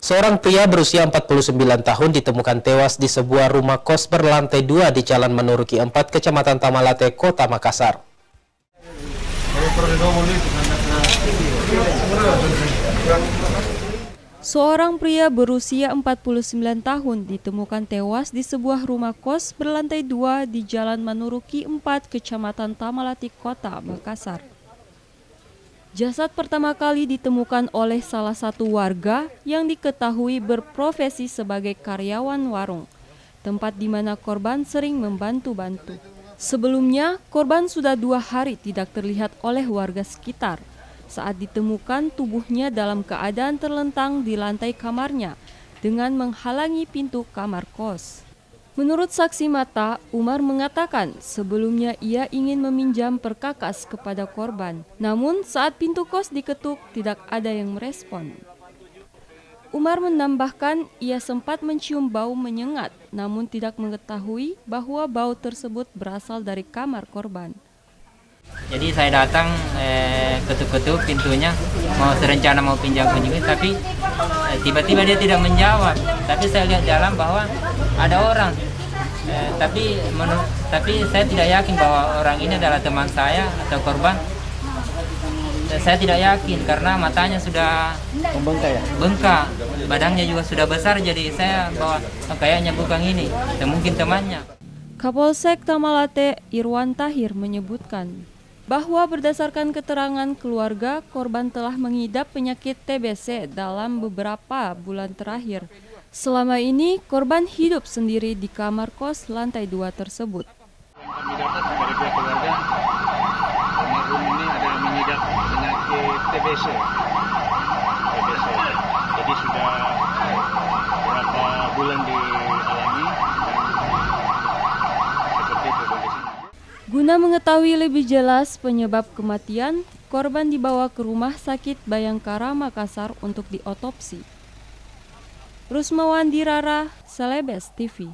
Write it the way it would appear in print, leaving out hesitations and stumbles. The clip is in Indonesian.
Seorang pria berusia 49 tahun ditemukan tewas di sebuah rumah kos berlantai 2 di Jalan Manuruki 4, Kecamatan Tamalate, Kota Makassar. Seorang pria berusia 49 tahun ditemukan tewas di sebuah rumah kos berlantai 2 di Jalan Manuruki 4, Kecamatan Tamalate, Kota Makassar. Jasad pertama kali ditemukan oleh salah satu warga yang diketahui berprofesi sebagai karyawan warung, tempat di mana korban sering membantu-bantu. Sebelumnya, korban sudah 2 hari tidak terlihat oleh warga sekitar. Saat ditemukan, tubuhnya dalam keadaan terlentang di lantai kamarnya dengan menghalangi pintu kamar kos. Menurut saksi mata, Umar mengatakan sebelumnya ia ingin meminjam perkakas kepada korban. Namun saat pintu kos diketuk, tidak ada yang merespon. Umar menambahkan ia sempat mencium bau menyengat, namun tidak mengetahui bahwa bau tersebut berasal dari kamar korban. Jadi saya datang ketuk-ketuk pintunya, serencana mau pinjam kunjungan, tapi tiba-tiba dia tidak menjawab. Tapi saya lihat dalam bahwa ada orang, tapi saya tidak yakin bahwa orang ini adalah teman saya atau korban. Saya tidak yakin karena matanya sudah bengkak, badannya juga sudah besar, jadi saya bahwa kayaknya bukan ini, mungkin temannya. Kapolsek Tamalate Irwan Tahir menyebutkan bahwa berdasarkan keterangan keluarga, korban telah mengidap penyakit TBC dalam beberapa bulan terakhir. Selama ini, korban hidup sendiri di kamar kos lantai 2 tersebut. Kami dapat dari pihak keluarga, almarhum ini adalah mengidap penyakit TBC. Jadi sudah beberapa bulan dialami dan seperti itu kondisinya. Guna mengetahui lebih jelas penyebab kematian, korban dibawa ke Rumah Sakit Bayangkara Makassar untuk diotopsi. Rusmawandi Rara, Celebes TV.